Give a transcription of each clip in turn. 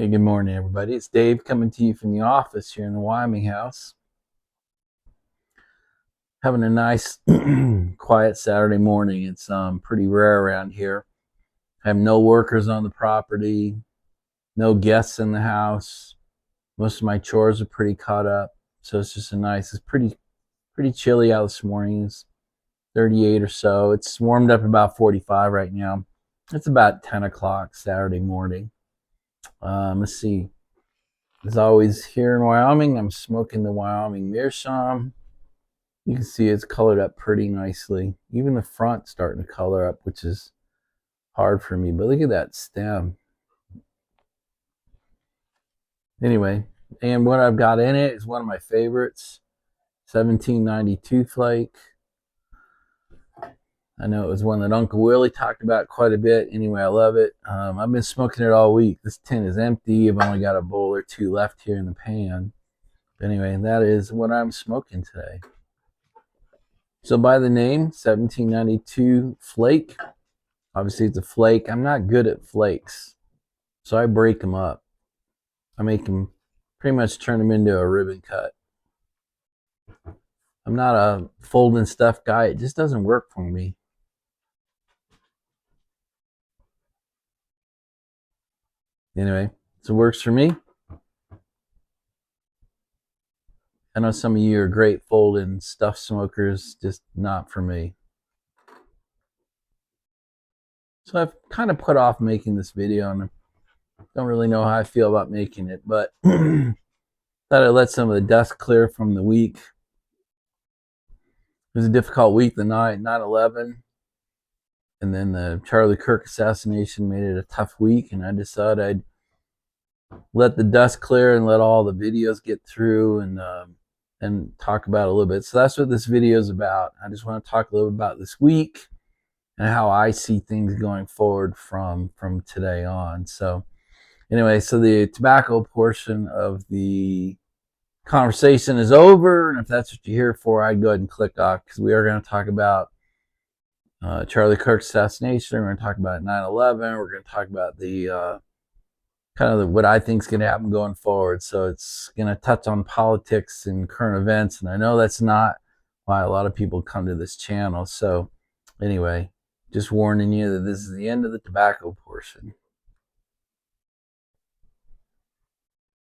Hey, good morning, everybody. It's Dave coming to you from the office here in the Wyoming house. Having a nice, quiet Saturday morning. It's pretty rare around here. I have no workers on the property, no guests in the house. Most of my chores are pretty caught up, so it's just it's pretty chilly out this morning. It's 38 or so. It's warmed up about 45 right now. It's about 10 o'clock Saturday morning. Let's see. As always, here in Wyoming, I'm smoking the Wyoming Meerschaum. You can see it's colored up pretty nicely. Even the front's starting to color up, which is hard for me. But look at that stem. Anyway, and what I've got in it is one of my favorites, 1792 flake. I know it was one that Uncle Willie talked about quite a bit. Anyway, I love it. I've been smoking it all week. This tin is empty. I've only got a bowl or two left here in the pan. But anyway, that is what I'm smoking today. So by the name, 1792 flake. Obviously, it's a flake. I'm not good at flakes, so I break them up. I make them, pretty much turn them into a ribbon cut. I'm not a folding stuff guy. It just doesn't work for me. Anyway, so it works for me. I know some of you are great folding stuff smokers, just not for me. So I've kind of put off making this video, and I don't really know how I feel about making it, but thought I'd let some of the dust clear from the week. It was a difficult week, the night, 9/11, and then the Charlie Kirk assassination made it a tough week, and I decided I'd let the dust clear and let all the videos get through and talk about it a little bit. So that's what this video is about. I just want to talk a little bit about this week and how I see things going forward from today on. So anyway, so the tobacco portion of the conversation is over, and if that's what you're here for, I'd go ahead and click off, because we are going to talk about Charlie Kirk's assassination. We're going to talk about 9/11. We're going to talk about the what I think is going to happen going forward. So it's going to touch on politics and current events, and I know that's not why a lot of people come to this channel. So anyway, just warning you that this is the end of the tobacco portion.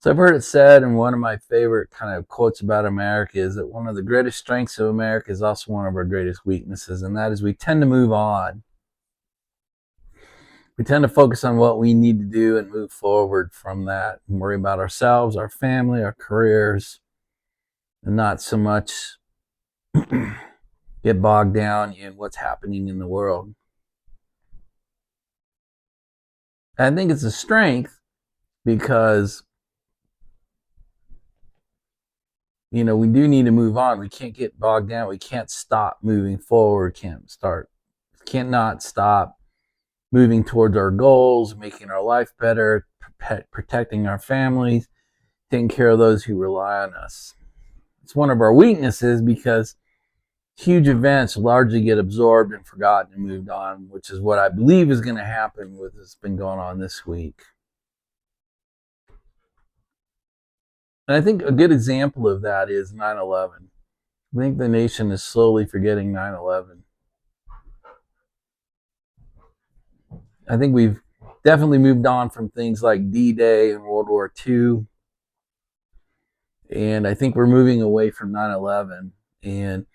So I've heard it said, and one of my favorite kind of quotes about America is that one of the greatest strengths of America is also one of our greatest weaknesses, and that is we tend to move on. We tend to focus on what we need to do and move forward from that and worry about ourselves, our family, our careers, and not so much get bogged down in what's happening in the world. And I think it's a strength because we do need to move on. We can't get bogged down. We can't stop moving forward. Can't not stop moving towards our goals, making our life better, protecting our families, taking care of those who rely on us. It's one of our weaknesses because huge events largely get absorbed and forgotten and moved on, which is what I believe is going to happen with what's been going on this week. And I think a good example of that is 9/11. I think the nation is slowly forgetting 9/11. I think we've definitely moved on from things like D-Day and World War II. And I think we're moving away from 9/11. And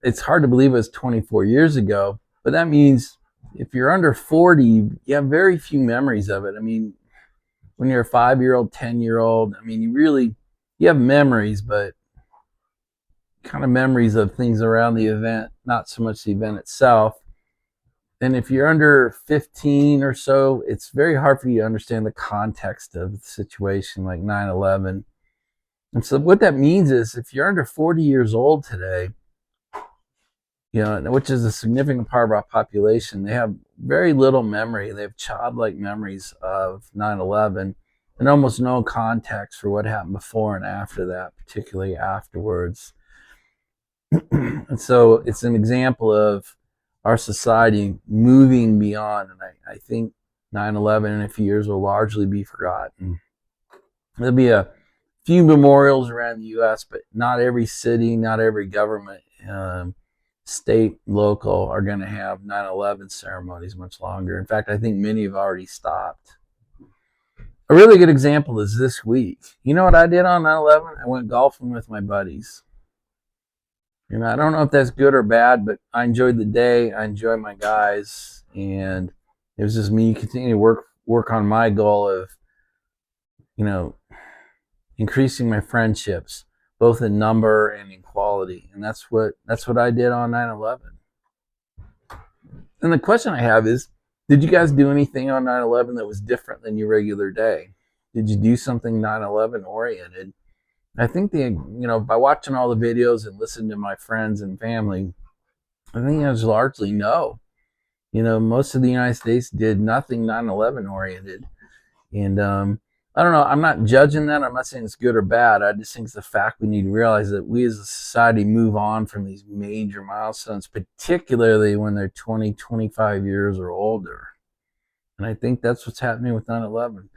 it's hard to believe it was 24 years ago, but that means if you're under 40, you have very few memories of it. I mean, when you're a 5-year-old, 10-year-old, I mean, you have memories, but kind of memories of things around the event, not so much the event itself. And if you're under 15 or so, it's very hard for you to understand the context of the situation like 9/11. And so what that means is if you're under 40 years old today, which is a significant part of our population, they have very little memory. They have childlike memories of 9/11 and almost no context for what happened before and after that, particularly afterwards. And so it's an example of our society moving beyond. And I think 9/11 in a few years will largely be forgotten. There'll be a few memorials around the U.S., but not every city, not every government, state, local, are going to have 9/11 ceremonies much longer. In fact, I think many have already stopped. A really good example is this week. You know what I did on 9/11? I went golfing with my buddies. I don't know if that's good or bad, but I enjoyed the day. I enjoyed my guys, and it was just me continuing to work on my goal of, increasing my friendships, both in number and in quality. And that's what I did on 9/11. And the question I have is, did you guys do anything on 9/11 that was different than your regular day? Did you do something 9/11 oriented? I think by watching all the videos and listening to my friends and family, I think it was largely no. Most of the United States did nothing 9/11 oriented. And I don't know. I'm not judging that. I'm not saying it's good or bad. I just think it's the fact we need to realize that we as a society move on from these major milestones, particularly when they're 20, 25 years or older. And I think that's what's happening with 9/11.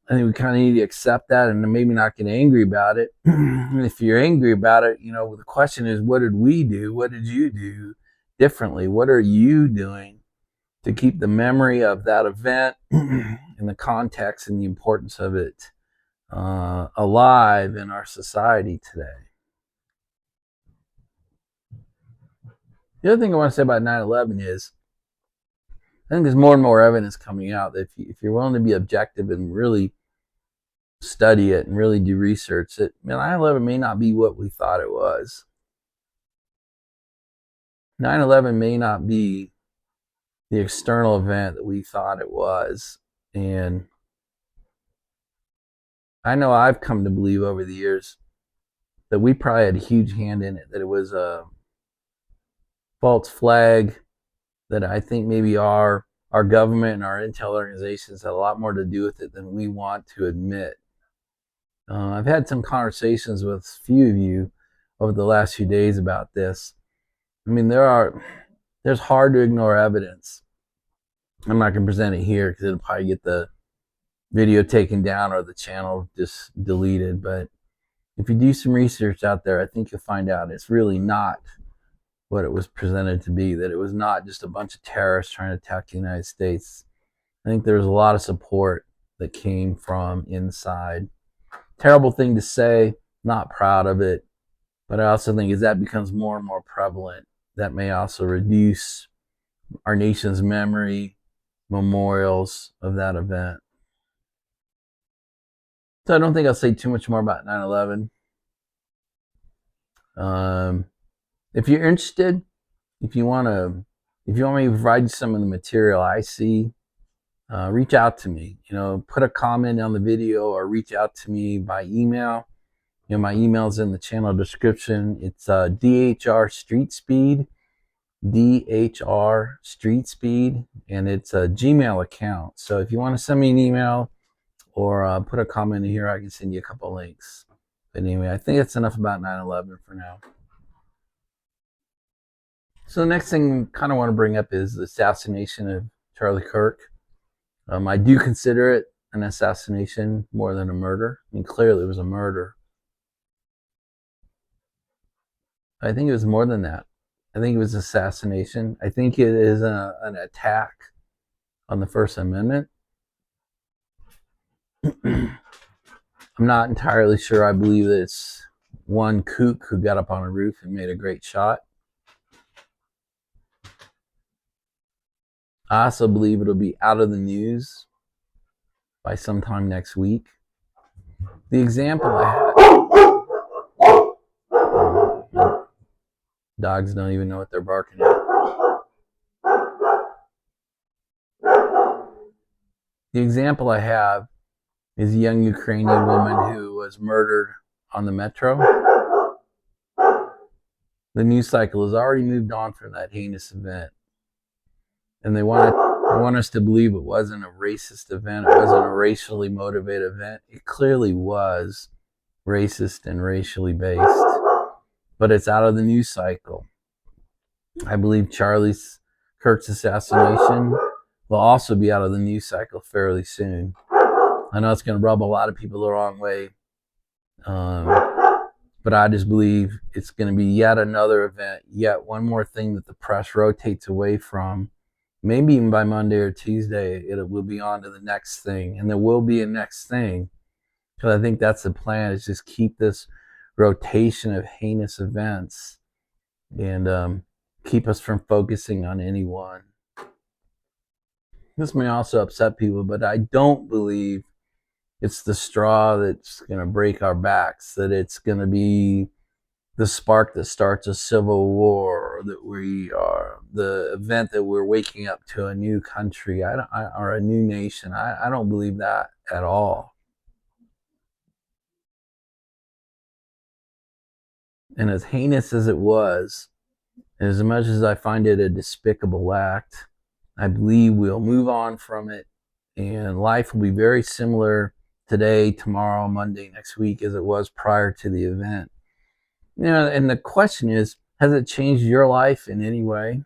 I think we kind of need to accept that and maybe not get angry about it. If you're angry about it, the question is, what did we do? What did you do differently? What are you doing to keep the memory of that event and the context and the importance of it alive in our society today? The other thing I want to say about 9/11 is, I think there's more and more evidence coming out that if you're willing to be objective and really study it and really do research, that 9/11 may not be what we thought it was. 9/11 may not be the external event that we thought it was. And I know I've come to believe over the years that we probably had a huge hand in it, that it was a false flag, that I think maybe our government and our intel organizations had a lot more to do with it than we want to admit. I've had some conversations with a few of you over the last few days about this. There's hard to ignore evidence. I'm not going to present it here because it'll probably get the video taken down or the channel just deleted. But if you do some research out there, I think you'll find out it's really not what it was presented to be, that it was not just a bunch of terrorists trying to attack the United States. I think there was a lot of support that came from inside. Terrible thing to say, not proud of it, but I also think as that becomes more and more prevalent, that may also reduce our nation's memory, memorials of that event. So I don't think I'll say too much more about 9/11. If you're interested, if you want me to provide you some of the material I see, reach out to me. Put a comment on the video or reach out to me by email. My email's in the channel description. It's DHR Street Speed, DHR Street Speed, and it's a Gmail account. So if you want to send me an email or put a comment in here, I can send you a couple links. But anyway, I think that's enough about 9/11 for now. So the next thing I kind of want to bring up is the assassination of Charlie Kirk. I do consider it an assassination more than a murder. Clearly it was a murder. I think it was more than that. I think it was assassination. I think it is an attack on the First Amendment. I'm not entirely sure I believe that it's one kook who got up on a roof and made a great shot. I also believe it'll be out of the news by sometime next week. The example I had, dogs don't even know what they're barking at. The example I have is a young Ukrainian woman who was murdered on the metro. The news cycle has already moved on from that heinous event. And they want us to believe it wasn't a racist event. It wasn't a racially motivated event. It clearly was racist and racially based. But it's out of the news cycle. I believe Charlie Kirk's assassination will also be out of the news cycle fairly soon. I know it's going to rub a lot of people the wrong way, but I just believe it's going to be yet another event, yet one more thing that the press rotates away from. Maybe even by Monday or Tuesday, it will be on to the next thing, and there will be a next thing. Because I think that's the plan, is just keep this rotation of heinous events and keep us from focusing on any one. This may also upset people, but I don't believe it's the straw that's going to break our backs, that it's going to be the spark that starts a civil war, or that we are the event that we're waking up to a new country or a new nation. I don't believe that at all. And as heinous as it was, and as much as I find it a despicable act, I believe we'll move on from it, and life will be very similar today, tomorrow, Monday, next week as it was prior to the event. And the question is, has it changed your life in any way?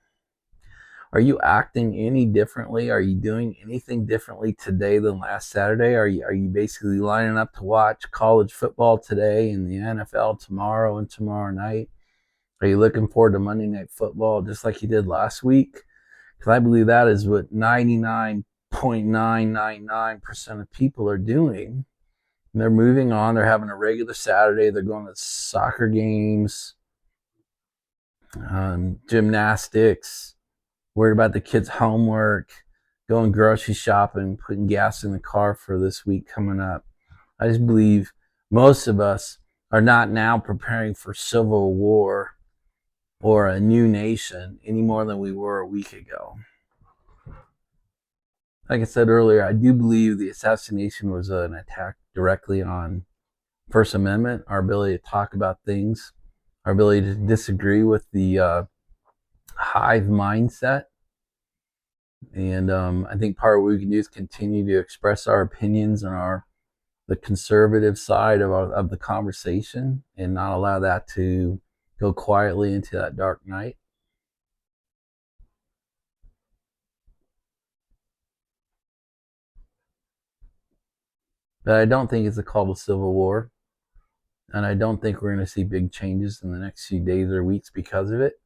Are you acting any differently? Are you doing anything differently today than last Saturday? Are you basically lining up to watch college football today and the NFL tomorrow and tomorrow night? Are you looking forward to Monday Night Football just like you did last week? Because I believe that is what 99.999% of people are doing. And they're moving on. They're having a regular Saturday. They're going to soccer games, gymnastics, worried about the kids' homework, going grocery shopping, putting gas in the car for this week coming up. I just believe most of us are not now preparing for civil war or a new nation any more than we were a week ago. Like I said earlier, I do believe the assassination was an attack directly on First Amendment, our ability to talk about things, our ability to disagree with the hive mindset. And I think part of what we can do is continue to express our opinions and the conservative side of the conversation, and not allow that to go quietly into that dark night. But I don't think it's a call to civil war. And I don't think we're going to see big changes in the next few days or weeks because of it.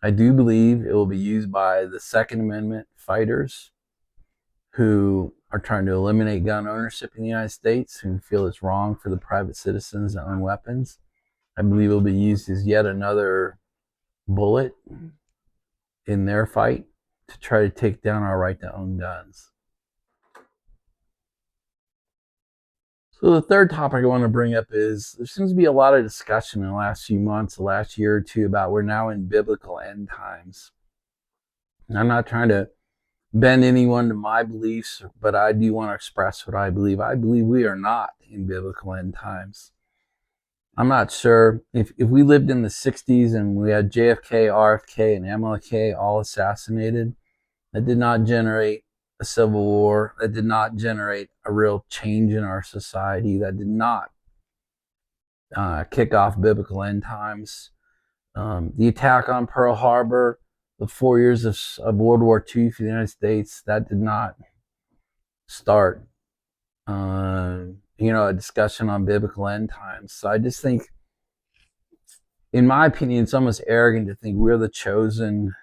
I do believe it will be used by the Second Amendment fighters who are trying to eliminate gun ownership in the United States, who feel it's wrong for the private citizens to own weapons. I believe it will be used as yet another bullet in their fight to try to take down our right to own guns. So the third topic I want to bring up is there seems to be a lot of discussion in the last few months, the last year or two, about we're now in biblical end times. And I'm not trying to bend anyone to my beliefs, but I do want to express what I believe. I believe we are not in biblical end times. I'm not sure if we lived in the 60s and we had JFK, RFK, and MLK all assassinated, that did not generate a civil war, that did not generate a real change in our society, that did not kick off biblical end times. The attack on Pearl Harbor, the 4 years of World War II for the United States, that did not start a discussion on biblical end times. So I just think, in my opinion, it's almost arrogant to think we're the chosen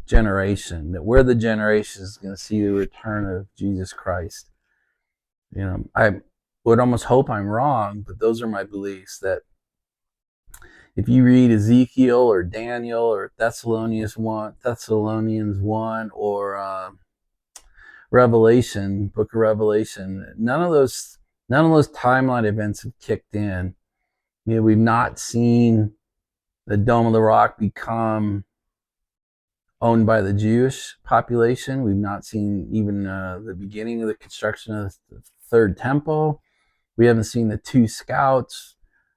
generation, that we're the generation that's going to see the return of Jesus Christ. I would almost hope I'm wrong, but those are my beliefs, that if you read Ezekiel or Daniel or Thessalonians 1, or Revelation, book of Revelation, none of those timeline events have kicked in. We've not seen the Dome of the Rock become owned by the Jewish population. We've not seen even the beginning of the construction of the third temple. We haven't seen the two scouts.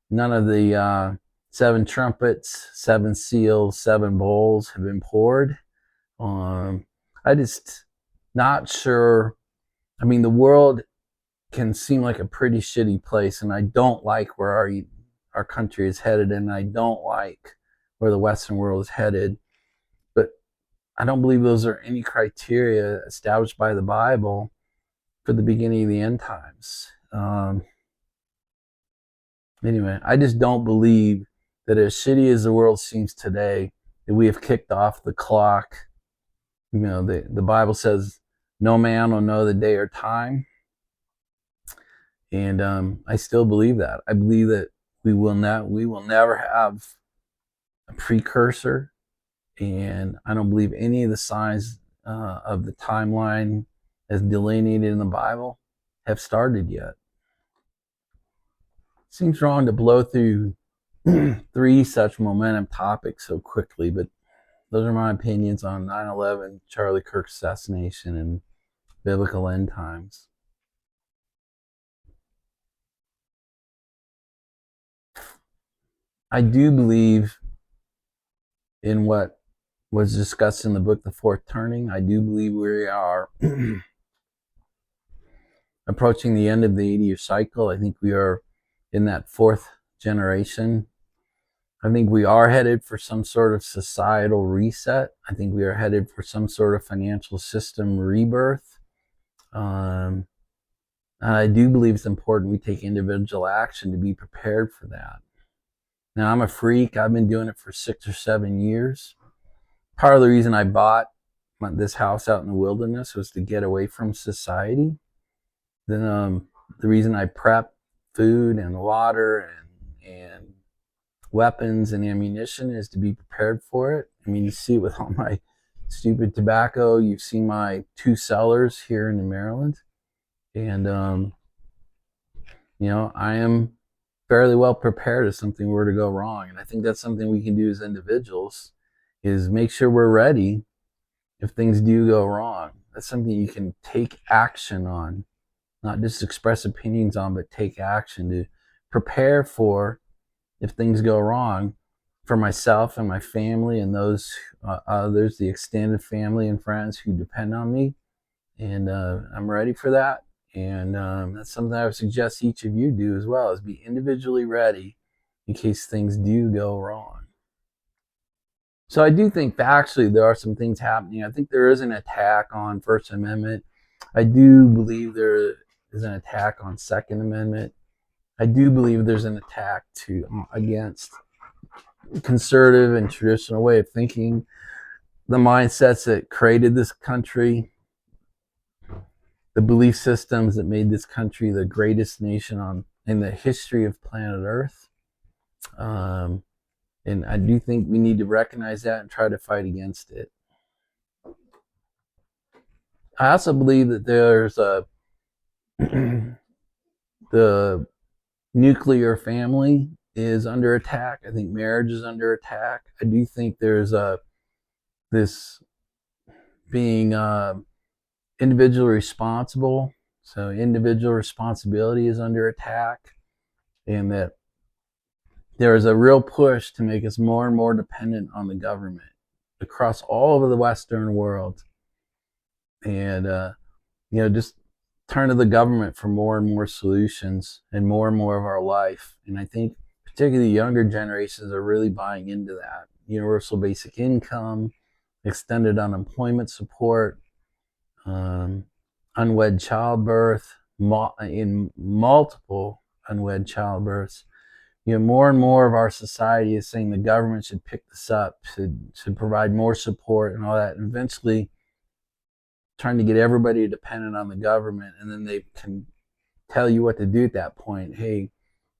None of the 7 trumpets, 7 seals, 7 bowls have been poured. I just not sure. I mean, the world can seem like a pretty shitty place, and I don't like where our country is headed, and I don't like where the Western world is headed. But I don't believe those are any criteria established by the Bible for the beginning of the end times. Anyway, I just don't believe that as shitty as the world seems today, that we have kicked off the clock. The Bible says no man will know the day or time. And I still believe that. I believe that we will never have a precursor. And I don't believe any of the signs of the timeline as delineated in the Bible have started yet. Seems wrong to blow through three such momentum topics so quickly, but those are my opinions on 9/11, Charlie Kirk assassination, and biblical end times. I do believe in what was discussed in the book, The Fourth Turning. I do believe we are approaching the end of the 80-year cycle. I think we are in that fourth generation. I think we are headed for some sort of societal reset. I think we are headed for some sort of financial system rebirth. I do believe it's important we take individual action to be prepared for that. Now, I'm a freak. I've been doing it for 6 or 7 years. Part of the reason I bought this house out in the wilderness was to get away from society. Then the reason I prep food and water and weapons and ammunition is to be prepared for it. I mean, you see it with all my stupid tobacco. You've seen my 2 cellars here in Maryland. And, I am fairly well prepared if something were to go wrong. And I think that's something we can do as individuals, is make sure we're ready if things do go wrong. That's something you can take action on, not just express opinions on, but take action to prepare for if things go wrong for myself and my family and those others, the extended family and friends who depend on me. And I'm ready for that. And that's something I would suggest each of you do as well, is be individually ready in case things do go wrong. So I do think factually there are some things happening. I think there is an attack on First Amendment. I do believe there is an attack on Second Amendment. I do believe there's an attack against conservative and traditional way of thinking, the mindsets that created this country, the belief systems that made this country the greatest nation in the history of planet Earth. And I do think we need to recognize that and try to fight against it. I also believe that there's the nuclear family is under attack. I think marriage is under attack. I do think there's this being individually responsible. So individual responsibility is under attack, and that there is a real push to make us more and more dependent on the government across all over the Western world. And, just turn to the government for more and more solutions and more of our life. And I think particularly younger generations are really buying into that. Universal basic income, extended unemployment support, unwed childbirth, in multiple unwed childbirths. More and more of our society is saying the government should pick this up, should provide more support and all that. And eventually trying to get everybody dependent on the government, and then they can tell you what to do at that point. Hey,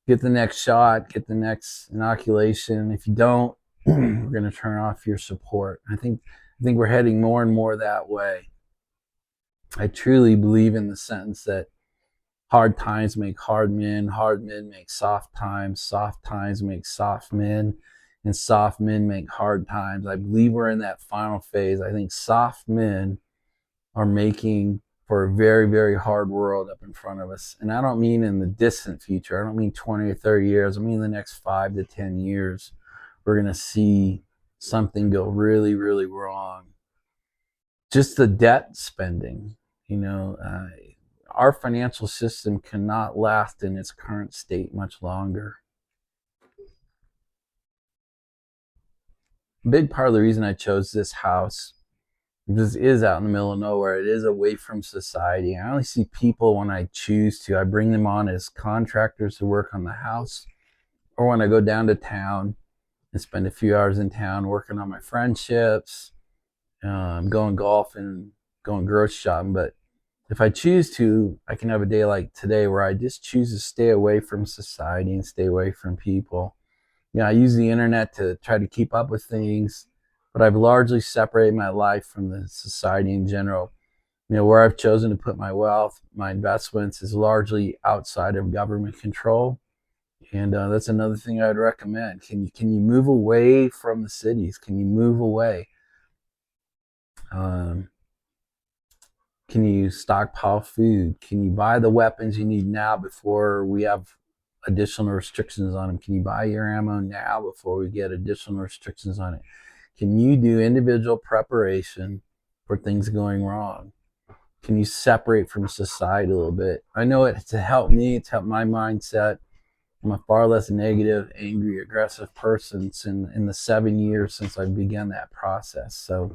get the next shot, get the next inoculation. If you don't, we're going to turn off your support. I think we're heading more and more that way. I truly believe in the sentence that hard times make hard men make soft times make soft men, and soft men make hard times. I believe we're in that final phase. I think soft men are making for a very, very hard world up in front of us. And I don't mean in the distant future. I don't mean 20 or 30 years. I mean in the next 5 to 10 years, we're going to see something go really, really wrong. Just the debt spending, our financial system cannot last in its current state much longer. A big part of the reason I chose this house This is out in the middle of nowhere. It is away from society. I only see people when I choose to. I bring them on as contractors to work on the house, or when I go down to town and spend a few hours in town working on my friendships, going golfing, going grocery shopping. But if I choose to, I can have a day like today where I just choose to stay away from society and stay away from people. I use the internet to try to keep up with things, but I've largely separated my life from the society in general. Where I've chosen to put my wealth, my investments is largely outside of government control. And that's another thing I'd recommend. Can you move away from the cities? Can you move away? Um, can you stockpile food? Can you buy the weapons you need now before we have additional restrictions on them? Can you buy your ammo now before we get additional restrictions on it? Can you do individual preparation for things going wrong? Can you separate from society a little bit? I know it's helped me, it's helped my mindset. I'm a far less negative, angry, aggressive person in the 7 years since I began that process. So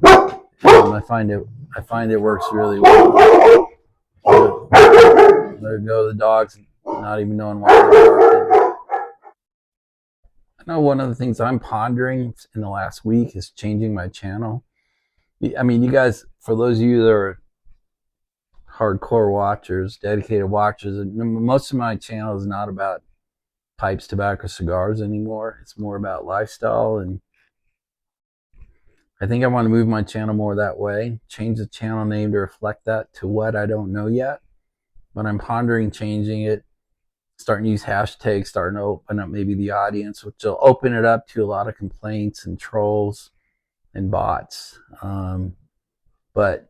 I find it works really well. There go the dogs, not even knowing why they're barking. I know one of the things I'm pondering in the last week is changing my channel. I mean, you guys, for those of you that are hardcore watchers, dedicated watchers, most of my channel is not about pipes, tobacco, cigars anymore. It's more about lifestyle, and I think I want to move my channel more that way. Change the channel name to reflect that. To what, I don't know yet, but I'm pondering changing it, starting to use hashtags, starting to open up maybe the audience, which will open it up to a lot of complaints and trolls and bots. But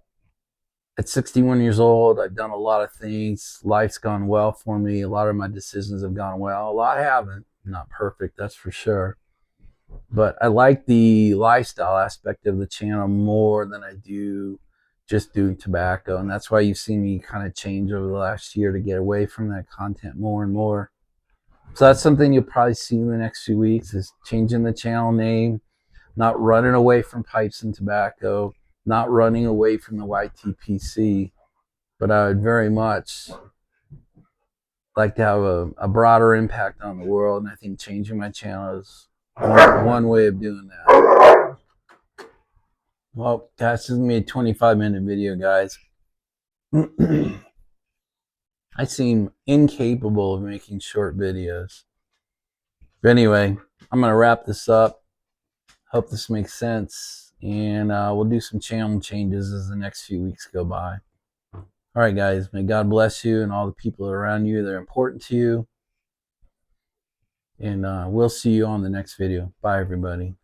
at 61 years old, I've done a lot of things. Life's gone well for me. A lot of my decisions have gone well. A lot haven't. Not perfect, that's for sure. But I like the lifestyle aspect of the channel more than I do just doing tobacco. And that's why you've seen me kind of change over the last year to get away from that content more and more. So that's something you'll probably see in the next few weeks, is changing the channel name, not running away from pipes and tobacco, not running away from the YTPC. But I would very much like to have a broader impact on the world. And I think changing my channel is one way of doing that. Well, that's just me a 25-minute video, guys. I seem incapable of making short videos. But anyway, I'm going to wrap this up. Hope this makes sense. And we'll do some channel changes as the next few weeks go by. All right, guys. May God bless you and all the people around you that are important to you. And we'll see you on the next video. Bye, everybody.